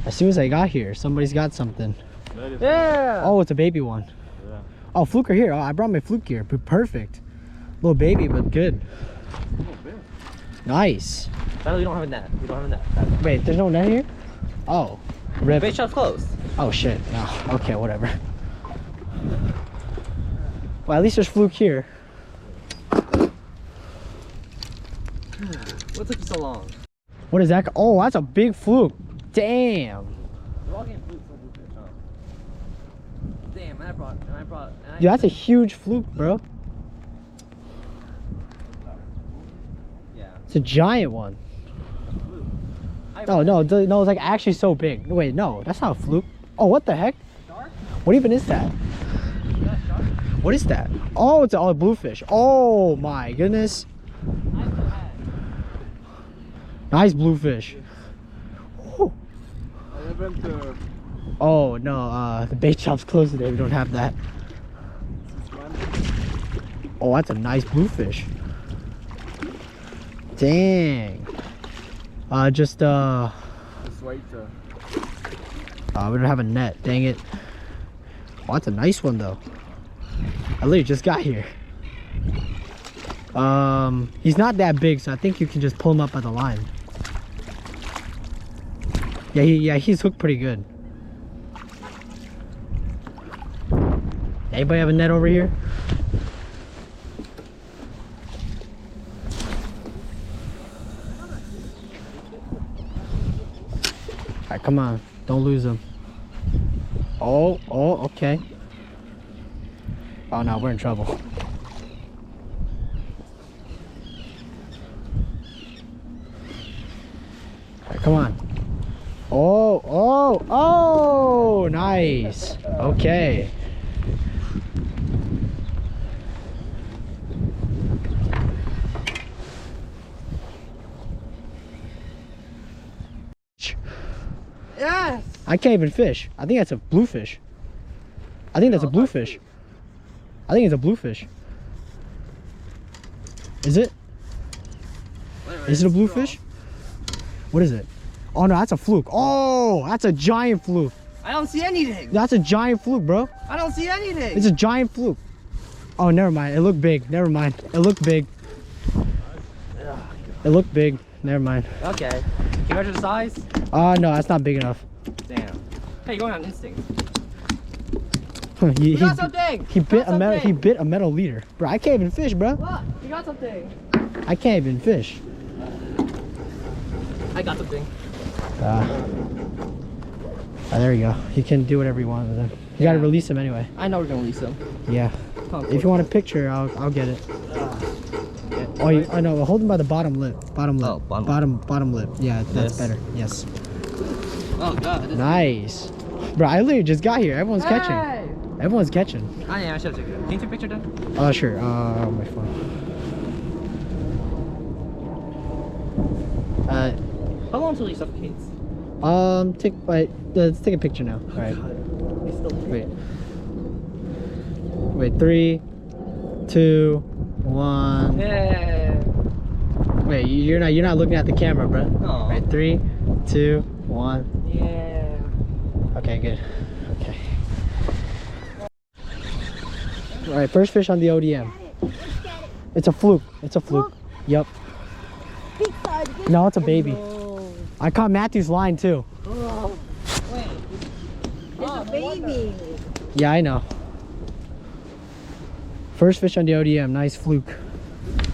As soon as I got here, somebody's got something. Yeah. Oh, it's a baby one. Yeah. Oh, Fluke are here. Oh, I brought my Fluke gear. Perfect. Little baby, but good. Nice. No, we don't have a net. We don't have a net. Wait, there's no net here? Oh. Rip. Bait shop's closed. Oh shit. No. Okay, whatever. Well, at least there's Fluke here. What took you so long? What is that? Oh, that's a big Fluke. Damn. We're all getting Fluke for Bluefish, huh? Damn, and I brought. Dude, that's a huge Fluke, bro. Yeah. It's a giant one. No, it's like actually so big. Wait, no, that's not a Fluke. Oh, what the heck? Shark? What even is that? What is that? Oh, it's a bluefish. Oh my goodness. Nice bluefish. Whew. Oh no, the bait shop's closed today. We don't have that. Oh, that's a nice bluefish. Dang. We don't have a net. Dang it. Oh, that's a nice one though. I literally just got here. He's not that big, so I think you can just pull him up by the line. Yeah, he's hooked pretty good. Anybody have a net over here? Alright, come on. Don't lose him. Oh, okay. Oh no, we're in trouble. Alright, come on. Oh, nice. Okay. Yes. I can't even fish. I think that's a bluefish. I think that's a bluefish. I think it's a bluefish. Is it? Is it a bluefish? What is it? Oh no, that's a Fluke. Oh, that's a giant Fluke. I don't see anything. That's a giant Fluke, bro. I don't see anything. It's a giant Fluke. Oh, never mind. It looked big. Never mind. It looked big. It looked big. Never mind. Okay. Can you measure the size? No, that's not big enough. Damn. Hey, you're going on instinct. He got something. He bit a metal. He bit a metal leader, bro. I can't even fish, bro. What? You got something. I can't even fish. I got something. There you go. You can do whatever you want with him. You gotta release him anyway. I know we're gonna release him. Yeah. If you want a picture, I'll get it. Oh, I know. Hold him by the bottom lip. Bottom lip. Oh, bottom lip. Yeah, that's better. Yes. Oh god. Nice. Bro, I literally just got here. Everyone's catching. Everyone's catching. Oh yeah, I should have taken it. Can you take a picture then? Oh sure. My phone. How long until he suffocates? Let's take a picture now. All right. Wait. 3, 2, 1. Yeah. Wait, you're not looking at the camera, bro. Oh. Right, 3, 2, 1. Yeah. Okay, good. Okay. All right, first fish on the ODM. It's a Fluke. It's a Fluke. Yep. No, it's a baby. I caught Matthew's line too. Oh. Wait. It's a baby. Yeah, I know. First fish on the ODM. Nice Fluke.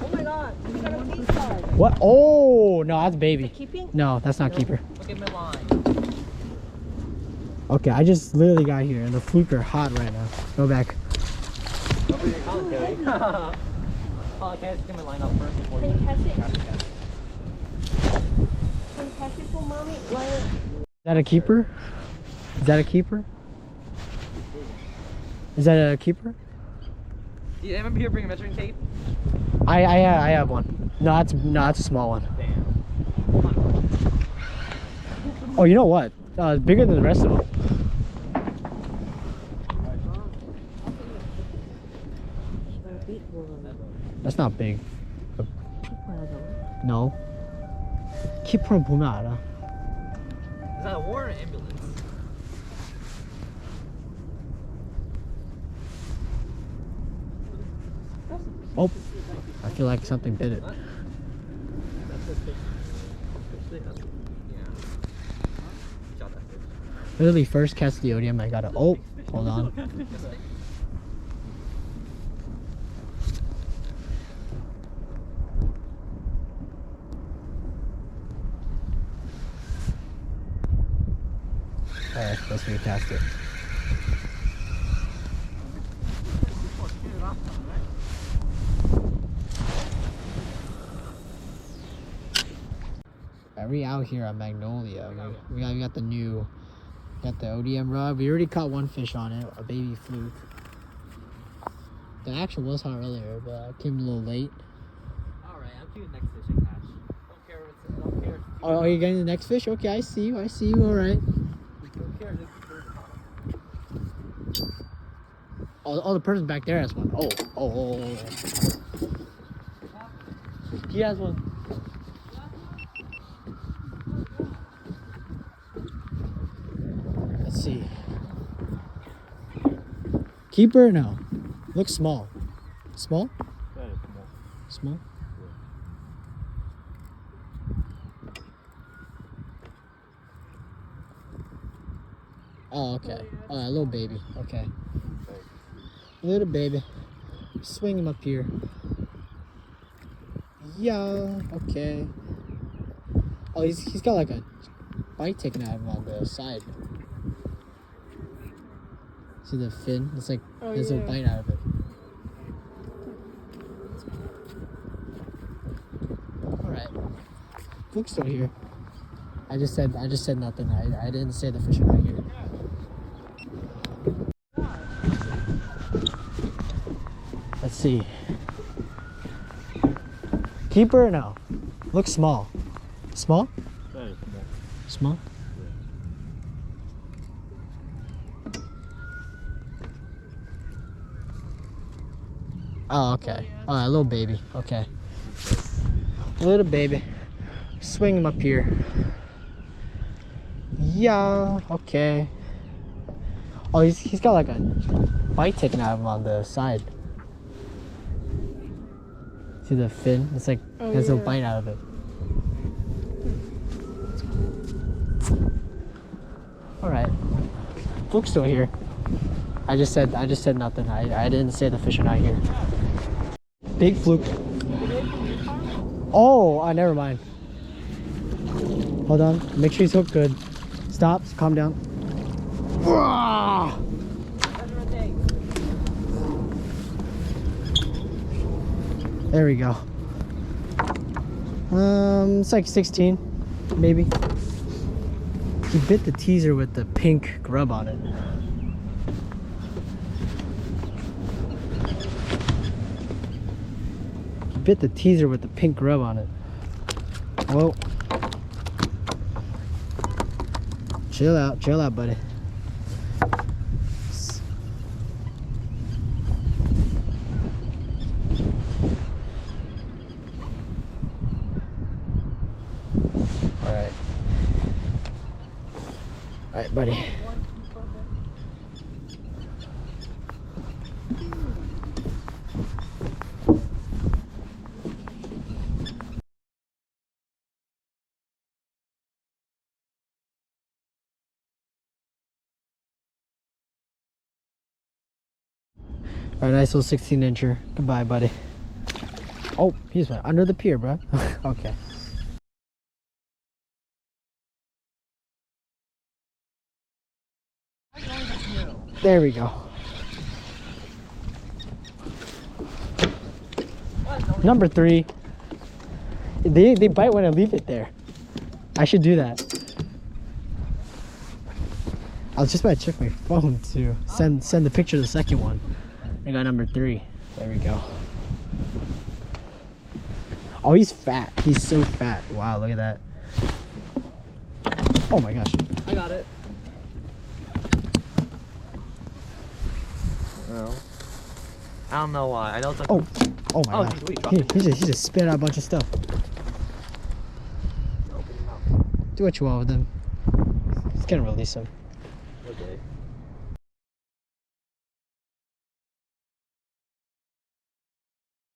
Oh my god. You got a big size. What? Oh, no, that's baby. Keeping? No, that's not keeper. Look at my line. Okay, I just literally got here and the Fluke are hot right now. Go back. Oh, okay, let's get my line up first before Can you you catch it? catch it. Can you catch it for mommy? Line it. Is that a keeper? Is that a keeper? Is that a keeper? Do you ever here bring a measuring tape? I have one. No, that's a small one. Damn. Oh, you know what? It's bigger than the rest of them. That's not big. No. 키퍼는 보면 알아. Is that a war or an ambulance? Oh, I feel like something bit it. Literally first cast the ODM, I got a, oh, hold on. Alright, let's recast it. We out here at Magnolia. We got the new, got the ODM rod. We already caught one fish on it, a baby fluke. The action was hot earlier, but I came a little late. Alright, I'm keeping the next fish I catch. Don't care if it's, don't care. Oh, are you getting the next fish? Okay, I see you. I see you. All right. Don't care if it's bird or not. Oh, the person back there has one. Oh. He has one. Let's see. Keeper? No. Looks small. Small? Small? Oh, okay. A little baby. Okay. Little baby. Swing him up here. Yeah. Okay. Oh, he's got like a bite taken out of him on the side. See the fin? It's like there's a bite out of it. All right. Fluke's still here. I just said nothing. I didn't say the fish are not here. Let's see. Keeper or no? Looks small. Small? Very small. Small? Oh, okay. Oh, a little baby. Okay. A little baby. Swing him up here. Yeah. Okay. Oh, he's got like a bite taken out of him on the side. See the fin? It's like there's a bite out of it. All right. Fluke's still here. I just said nothing. I didn't say the fish are not here. Big fluke. Oh, never mind. Hold on. Make sure he's hooked good. Stop. Calm down. There we go. It's like 16, maybe. He bit the teaser with the pink grub on it. He bit the teaser with the pink grub on it. Whoa. Chill out, buddy. All right, buddy. All right, nice little 16-incher. Goodbye, buddy. Oh, he's under the pier, bro. Okay. There we go. Number 3. They bite when I leave it there. I should do that. I was just about to check my phone to send the picture of the second one. I got number 3. There we go. Oh, he's fat. He's so fat. Wow, look at that. Oh my gosh. I got it. No. I don't know why. I know it's like. Oh my god. Geez, wait, drop it. He just spit out a bunch of stuff. Do what you want with them. Can release him. Okay.